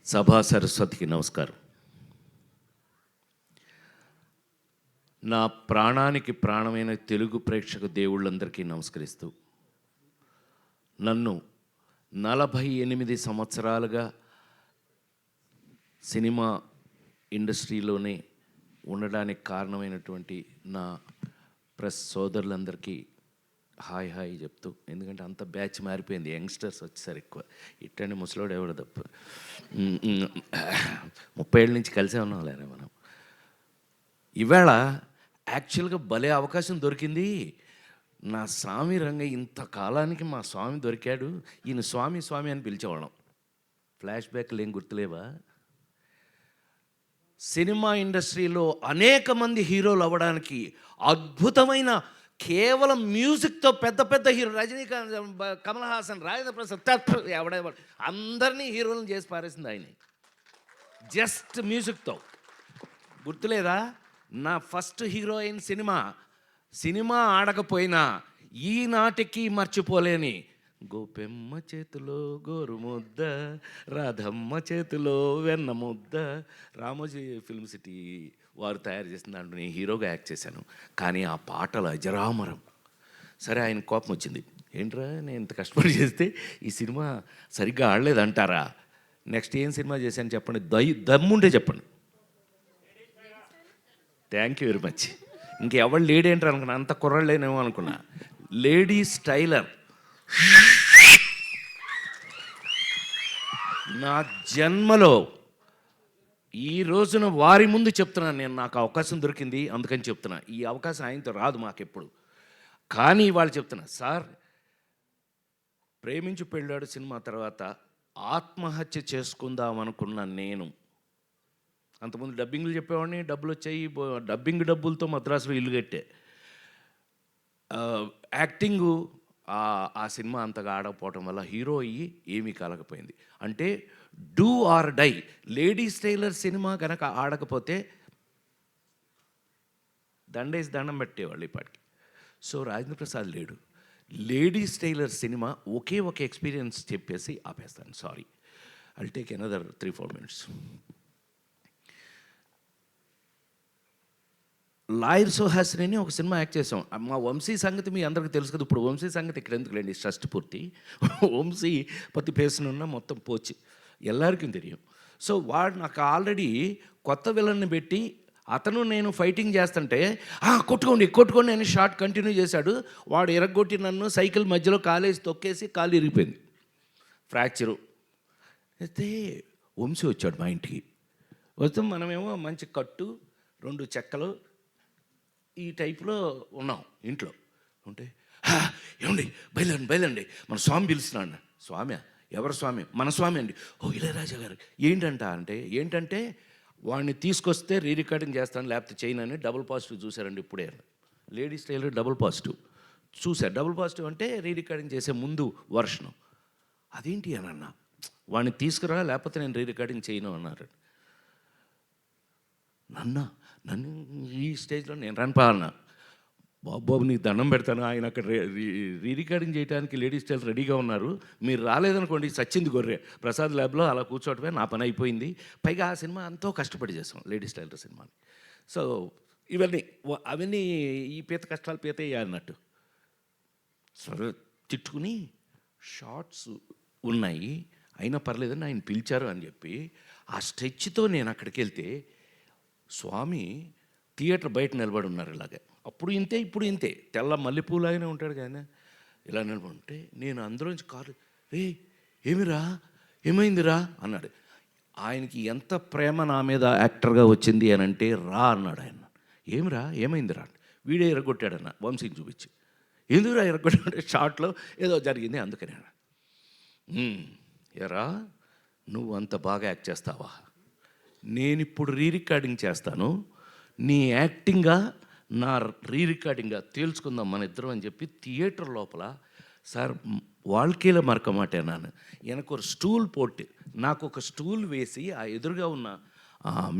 సభా సరస్వతికి నమస్కారం. నా ప్రాణానికి ప్రాణమైన తెలుగు ప్రేక్షక దేవుళ్ళందరికీ నమస్కరిస్తూ, నన్ను 48 సంవత్సరాలుగా సినిమా ఇండస్ట్రీలోనే ఉండడానికి కారణమైనటువంటి నా ప్రెస్ సోదరులందరికీ హాయ్ హాయ్ చెప్తూ, ఎందుకంటే అంత బ్యాచ్ మారిపోయింది, యంగ్స్టర్స్ వచ్చేసారు ఎక్కువ. ఇట్టండి ముసలోడు ఎవడు తప్ప 30 ఏళ్ళ నుంచి కలిసే ఉన్నాం లేరా మనం. ఇవాళ యాక్చువల్గా భలే అవకాశం దొరికింది. నా స్వామి రంగ ఇంతకాలానికి మా స్వామి దొరికాడు. ఈయన స్వామి స్వామి అని పిలిచేవాళ్ళం. ఫ్లాష్ బ్యాక్లు ఏం గుర్తులేవా? సినిమా ఇండస్ట్రీలో అనేక మంది హీరోలు అవ్వడానికి అద్భుతమైన, కేవలం మ్యూజిక్తో పెద్ద పెద్ద హీరో రజనీకాంత్, కమల్ హాసన్, రాజేంద్ర ప్రసాద్ ఎవడెవడు అందరినీ హీరోలను చేసి పారేసింది ఆయన. జస్ట్ మ్యూజిక్తో. గుర్తులేదా? నా ఫస్ట్ హీరోయిన్ సినిమా ఆడకపోయినా ఈనాటికి మర్చిపోలేని గోపెమ్మ చేతిలో గోరుముద్ద, రాధమ్మ చేతిలో వెన్న ముద్ద, రామోజీ ఫిల్మ్ సిటీ వారు తయారు చేసిన దాంట్లో నేను హీరోగా యాక్ట్ చేశాను. కానీ ఆ పాటలు అజరామరం. సరే, ఆయన కోపం వచ్చింది. ఏంట్రా నేను ఇంత కష్టపడి చేస్తే ఈ సినిమా సరిగ్గా ఆడలేదంటారా? నెక్స్ట్ ఏం సినిమా చేశాను చెప్పండి, దమ్ముంటే చెప్పండి. Thank you very much. ఇంకెవరు లేడీ ఏంటారు అనుకున్నా, అంత కుర్రలేనేమో అనుకున్నా. Lady styler. నా జన్మలో ఈ రోజున వారి ముందు చెప్తున్నాను, నేను నాకు అవకాశం దొరికింది అందుకని చెప్తున్నా. ఈ అవకాశం ఆయనతో రాదు మాకెప్పుడు. కానీ వాళ్ళు చెప్తున్నా, సార్ ప్రేమించి పెళ్ళాడు సినిమా తర్వాత ఆత్మహత్య చేసుకుందాం అనుకున్న నేను, అంతకుముందు డబ్బింగ్లు చెప్పేవాడిని, డబ్బులు వచ్చాయి, డబ్బింగ్ డబ్బులతో మద్రాసులో ఇల్లు కట్టే. యాక్టింగు ఆ సినిమా అంతగా ఆడకపోవటం వల్ల హీరో అయ్యి ఏమీ కలగపోయింది. అంటే do or die. Ladies Tailor cinema కనుక ఆడకపోతే దండేసి దండం పెట్టేవాళ్ళు ఇప్పటికి. సో రాజేంద్ర ప్రసాద్ లేడు. లేడీస్ టైలర్ సినిమా ఒకే ఒక ఎక్స్పీరియన్స్ చెప్పేసి ఆపేస్తాను. Sorry, I will take another 3-4 minutes. Lawyer Suhasini అని ఒక సినిమా యాక్ట్ చేసాం. మా వంశీ సంగతి మీ అందరికీ తెలుసు కదా. ఇప్పుడు వంశీ సంగతి ఇక్కడ ఎందుకు లేండి, షష్టి పూర్తి. వంశీ పత్తి పేసునున్న మొత్తం పోచి ఎల్లరికీ తెలియం. సో వాడు నాకు ఆల్రెడీ కొత్త విలన్ని పెట్టి అతను నేను ఫైటింగ్ చేస్తుంటే కొట్టుకోండి అని షార్ట్ కంటిన్యూ చేశాడు. వాడు ఎరగొట్టి నన్ను సైకిల్ మధ్యలో కాలేసి తొక్కేసి కాలు ఇరిగిపోయింది, ఫ్రాక్చరు. అయితే వంశీ వచ్చాడు మా ఇంటికి. వస్తే మనమేమో మంచి కట్టు, 2 చెక్కలు ఈ టైప్లో ఉన్నాం ఇంట్లో ఉంటే, ఏమండి బయలుదేరండి మన స్వామి పిలుస్తున్నాడు. స్వామి? ఎవరు స్వామి? మన స్వామి అండి. ఓ ఇళయరాజా గారు. ఏంటంటే వాడిని తీసుకొస్తే రీ రికార్డింగ్ చేస్తాను, లేకపోతే చేయను అని డబుల్ పాజిటివ్ చూశారండి ఇప్పుడే. లేడీస్ టైలర్ డబుల్ పాజిటివ్ చూశారు. డబుల్ పాజిటివ్ అంటే రీ రికార్డింగ్ చేసే ముందు వర్షను. అదేంటి అని అన్నా, వాడిని తీసుకురా లేకపోతే నేను రీ రికార్డింగ్ చేయను అన్నారు. నన్ను ఈ స్టేజ్లో నేను రానిపోవాలన్నా, బాబు నీకు దండం పెడతాను, ఆయన అక్కడ రీ రికార్డింగ్ చేయడానికి లేడీస్ టైలర్ రెడీగా ఉన్నారు, మీరు రాలేదనుకోండి సచ్చింది గొర్రె. ప్రసాద్ ల్యాబ్లో అలా కూర్చోవటమే నా పని అయిపోయింది. పైగా ఆ సినిమా ఎంతో కష్టపడి చేసాం, లేడీస్ టైలర్ సినిమాని. సో అవన్నీ ఈ పీత కష్టాలు పీత అన్నట్టు సరే తిట్టుకుని, షార్ట్స్ ఉన్నాయి అయినా పర్లేదని ఆయన పిలిచారు అని చెప్పి ఆ స్ట్రెచ్తో నేను అక్కడికి వెళ్తే స్వామి థియేటర్ బయట నిలబడి ఉన్నారు ఇలాగే. అప్పుడు ఇంతే ఇప్పుడు ఇంతే, తెల్ల మల్లెపూలాగానే ఉంటాడు కానీ ఇలా నిలబడి ఉంటే నేను అందులోంచి కారు, ఏమైందిరా అన్నాడు. ఆయనకి ఎంత ప్రేమ నా మీద యాక్టర్గా వచ్చింది అని అంటే, రా అన్నాడు ఆయన. ఏమైందిరా? వీడే ఎరగొట్టాడన్న వంశీని చూపించి. ఎందుకురా ఎరగొట్టాడంటే షార్ట్లో ఏదో జరిగింది అందుకని. ఎరా నువ్వు అంత బాగా యాక్ట్ చేస్తావా? నేను ఇప్పుడు రీ రికార్డింగ్ చేస్తాను, నీ యాక్టింగ్గా నా రీ రికార్డింగ్గా తేల్చుకుందాం మన ఇద్దరం అని చెప్పి థియేటర్ లోపల సార్ வாழ்க்கையில மறக்க மாட்டேன் நான். எனக்கு ஒரு ஸ்டூல் போட்டு నాకు ఒక స్టూల్ వేసి ఆ ఎదురుగా ఉన్న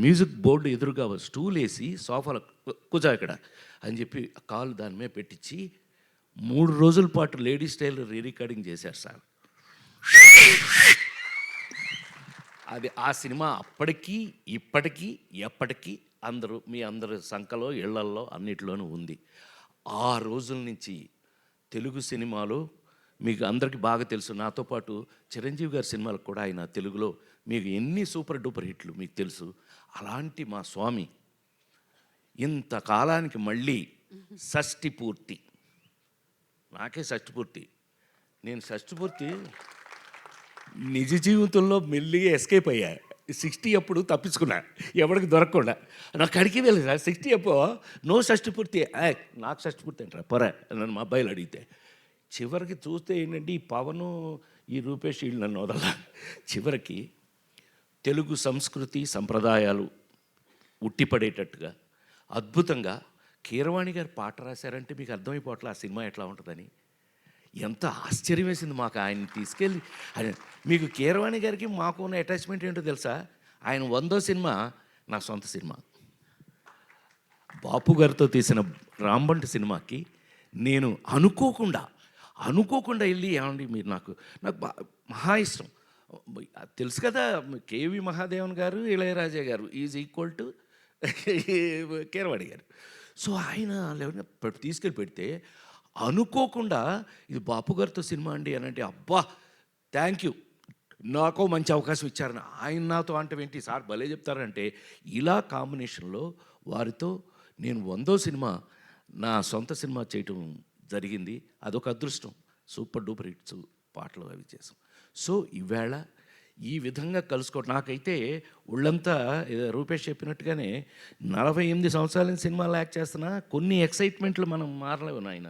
మ్యూజిక్ బోర్డు ఎదురుగా స్టూల్ వేసి సోఫాలో కూర్చో ఇక్కడ అని చెప్పి కాలు దాని మీద పెట్టించి 3 రోజుల పాటు లేడీస్ టైలర్ రీ రికార్డింగ్ చేశారు సార్. అది ఆ సినిమా అప్పటికీ ఇప్పటికీ ఎప్పటికీ మీ అందరి సంకలో ఇళ్లల్లో అన్నిటిలోనూ ఉంది. ఆ రోజుల నుంచి తెలుగు సినిమాలో మీకు అందరికీ బాగా తెలుసు, నాతో పాటు చిరంజీవి గారి సినిమాలకు కూడా ఆయన తెలుగులో మీకు ఎన్ని సూపర్ డూపర్ హిట్లు మీకు తెలుసు. అలాంటి మా స్వామి ఇంతకాలానికి మళ్ళీ షష్ఠి పూర్తి, నాకే షష్ఠి పూర్తి, నేను షష్ఠి పూర్తి నిజ జీవితంలో మెల్లిగా ఎస్కేప్ అయ్యా. 60 అప్పుడు తప్పించుకున్నా, ఎవరికి దొరకకుండా. నాకు అడిగి వెళ్ళదు 60 అప్పుడు నో షష్ఠి పూర్తి, నాకు షష్ఠి పూర్తి అంటారా పొర నన్ను మా అబ్బాయిలు అడిగితే. చివరికి చూస్తే ఏంటంటే ఈ పవను ఈ రూపేష్ వీళ్ళు నన్ను వదల. చివరికి తెలుగు సంస్కృతి సంప్రదాయాలు ఉట్టిపడేటట్టుగా అద్భుతంగా కీరవాణి గారు పాట రాశారంటే మీకు అర్థమైపోవట్లే ఆ సినిమా ఎట్లా ఉంటుందని. ఎంత ఆశ్చర్యం వేసింది మాకు ఆయన తీసుకెళ్ళి. ఆయన మీకు కీరవాణి గారికి మాకు ఉన్న అటాచ్మెంట్ ఏంటో తెలుసా? ఆయన 100వ సినిమా నా సొంత సినిమా. బాపు గారితో తీసిన రాంబంటి సినిమాకి నేను అనుకోకుండా వెళ్ళి, ఏమండి మీరు నాకు మహా ఇష్టం తెలుసు కదా, కేవి మహాదేవన్ గారు ఇళయరాజా గారు ఈజ్ ఈక్వల్ టు కీరవాణి గారు. సో ఆయన తీసుకెళ్ళి పెడితే అనుకోకుండా ఇది బాపు గారితో సినిమా అండి అని అంటే, అబ్బా థ్యాంక్ యూ, నాకో మంచి అవకాశం ఇచ్చారని. ఆయన నాతో అంటే ఏంటి సార్ భలే చెప్తారంటే, ఇలా కాంబినేషన్లో వారితో నేను 100వ సినిమా నా సొంత సినిమా చేయటం జరిగింది. అదొక అదృష్టం. సూపర్ డూపర్ హిట్స్ పాటలు అవి చేసాం. సో ఈవేళ ఈ విధంగా కలుసుకోవడం నాకైతే ఒళ్ళంతా రూపేష్ చెప్పినట్టుగానే 48 సంవత్సరాల నుంచి సినిమాలు యాక్ట్ చేస్తున్నా కొన్ని ఎక్సైట్మెంట్లు మనం మారలేవు నాయన.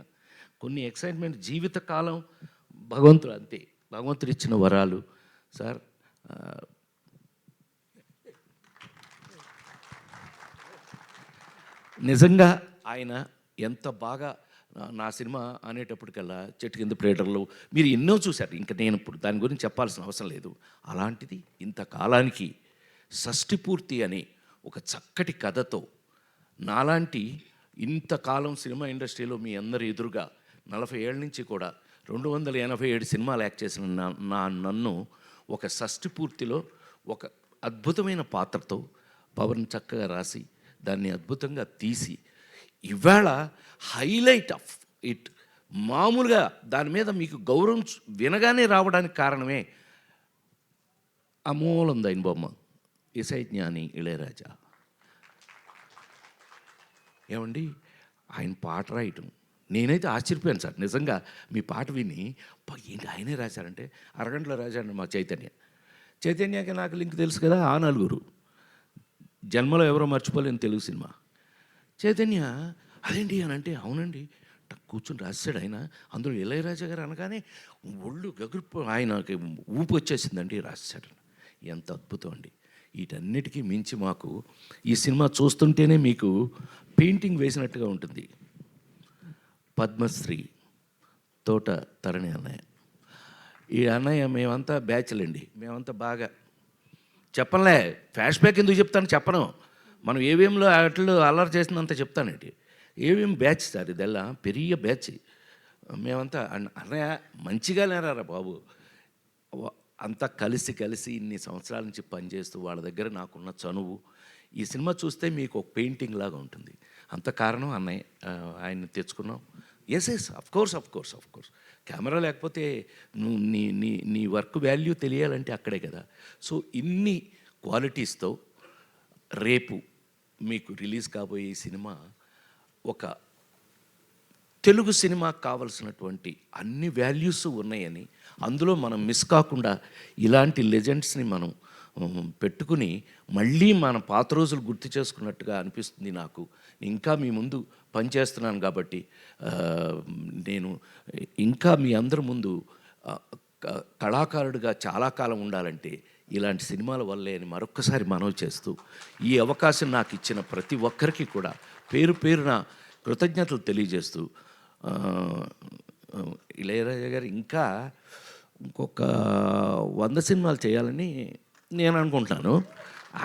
కొన్ని ఎక్సైట్మెంట్ జీవితకాలం భగవంతుడు అంతే, భగవంతుడు ఇచ్చిన వరాలు సార్. నిజంగా ఆయన ఎంత బాగా నా సినిమా అనేటప్పటికల్లా చెట్టు కింద ప్లేటర్లు మీరు ఎన్నో చూశారు, ఇంకా నేను ఇప్పుడు దాని గురించి చెప్పాల్సిన అవసరం లేదు. అలాంటిది ఇంతకాలానికి షష్ఠి పూర్తి అని ఒక చక్కటి కథతో నాలాంటి ఇంతకాలం సినిమా ఇండస్ట్రీలో మీ అందరి ఎదురుగా 40 ఏళ్ళ నుంచి కూడా 287 సినిమాలు యాక్ట్ చేసిన నన్ను ఒక షష్ఠి పూర్తిలో ఒక అద్భుతమైన పాత్రతో పవన్ చక్కగా రాసి దాన్ని అద్భుతంగా తీసి ఇవాళ హైలైట్ ఆఫ్ ఇట్. మామూలుగా దాని మీద మీకు గౌరవం వినగానే రావడానికి కారణమే అమూలందైన బొమ్మ ఇసై జ్ఞాని ఇళయరాజా. ఏమండి ఆయన పాట రాయటం నేనైతే ఆశ్చర్యపోయాను సార్ నిజంగా. మీ పాట విని ఏంటి ఆయనే రాశారంటే, అరగంటలో రాశాడు మా చైతన్యకి నాకు లింక్ తెలుసు కదా, ఆ నలుగురు జన్మలో ఎవరో మర్చిపోలేని తెలుగు సినిమా. చైతన్య అదేంటి అని అంటే, అవునండి కూర్చొని రాశాడు ఆయన. అందులో ఇళయరాజా గారు అనగానే ఒళ్ళు గగురు ఆయనకి ఊపు వచ్చేసిందండి, రాశాడు. ఎంత అద్భుతం అండి. వీటన్నిటికీ మించి మాకు ఈ సినిమా చూస్తుంటేనే మీకు పెయింటింగ్ వేసినట్టుగా ఉంటుంది. పద్మశ్రీ తోట తరణి అన్నయ్య, ఈ అన్నయ్య మేమంతా బ్యాచ్లండి, మేమంతా బాగా చెప్పలే. ఫ్లాష్ బ్యాక్ ఎందుకు చెప్తాను చెప్పను, మనం ఏవిఎంలో అట్లు అల్లరి చేసినంత చెప్తానండి. ఏవిఎం బ్యాచ్ సార్, ఇదెల్లా పెరియ బ్యాచ్. మేమంతా అన్నయ్య మంచిగా లేరారా బాబు, అంతా కలిసి ఇన్ని సంవత్సరాల నుంచి పనిచేస్తూ వాళ్ళ దగ్గర నాకున్న చనువు. ఈ సినిమా చూస్తే మీకు ఒక పెయింటింగ్ లాగా ఉంటుంది. అంత కారణం అన్నయ్య, ఆయన్ని తెచ్చుకున్నాం. ఎస్ అఫ్ కోర్స్ కెమెరా లేకపోతే నువ్వు నీ వర్క్ వాల్యూ తెలియాలంటే అక్కడే కదా. సో ఇన్ని క్వాలిటీస్తో రేపు మీకు రిలీజ్ కాబోయే ఈ సినిమా ఒక తెలుగు సినిమాకు కావలసినటువంటి అన్ని వాల్యూస్ ఉన్నాయని, అందులో మనం మిస్ కాకుండా ఇలాంటి లెజెండ్స్ని మనం పెట్టుకుని మళ్ళీ మన పాత రోజులు గుర్తు చేసుకున్నట్టుగా అనిపిస్తుంది నాకు. ఇంకా మీ ముందు పనిచేస్తున్నాను కాబట్టి నేను ఇంకా మీ అందరి ముందు కళాకారుడిగా చాలా కాలం ఉండాలంటే ఇలాంటి సినిమాల వల్లే అని మరొక్కసారి మనవి చేస్తూ, ఈ అవకాశం నాకు ఇచ్చిన ప్రతి ఒక్కరికి కూడా పేరున కృతజ్ఞతలు తెలియజేస్తూ, ఇళయరాజా గారు ఇంకా ఇంకొక 100 సినిమాలు చేయాలని నేను అనుకుంటున్నాను.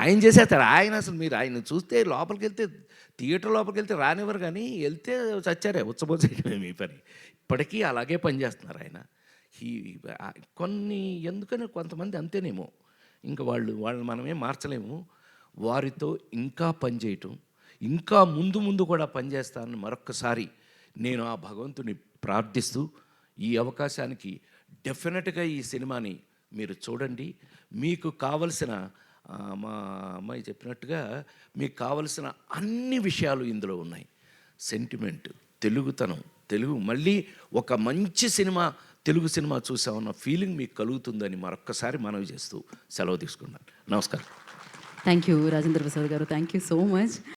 ఆయన చేసేస్తాడు. ఆయన అసలు మీరు ఆయన చూస్తే థియేటర్ లోపలికి వెళ్తే రానివ్వరు, కానీ వెళ్తే చచ్చారే ఉచ్చబోసేయడమే మీ పని. ఇప్పటికీ అలాగే పనిచేస్తున్నారు ఆయన. కొన్ని ఎందుకని కొంతమంది అంతేనేమో, ఇంకా వాళ్ళు మనమేం మార్చలేము. వారితో ఇంకా పనిచేయటం, ఇంకా ముందు ముందు కూడా పనిచేస్తానని మరొక్కసారి నేను ఆ భగవంతుని ప్రార్థిస్తూ, ఈ అవకాశానికి డెఫినెట్గా ఈ సినిమాని మీరు చూడండి. మీకు కావలసిన మా అమ్మాయి చెప్పినట్టుగా మీకు కావలసిన అన్ని విషయాలు ఇందులో ఉన్నాయి. సెంటిమెంట్, తెలుగుతనం, తెలుగు మళ్ళీ ఒక మంచి సినిమా, తెలుగు సినిమా చూసామన్న ఫీలింగ్ మీకు కలుగుతుందని మరొక్కసారి మనవి చేస్తూ సెలవు తీసుకున్నాను. నమస్కారం. థ్యాంక్ యూ రాజేంద్ర ప్రసాద్ గారు. Thank you so much.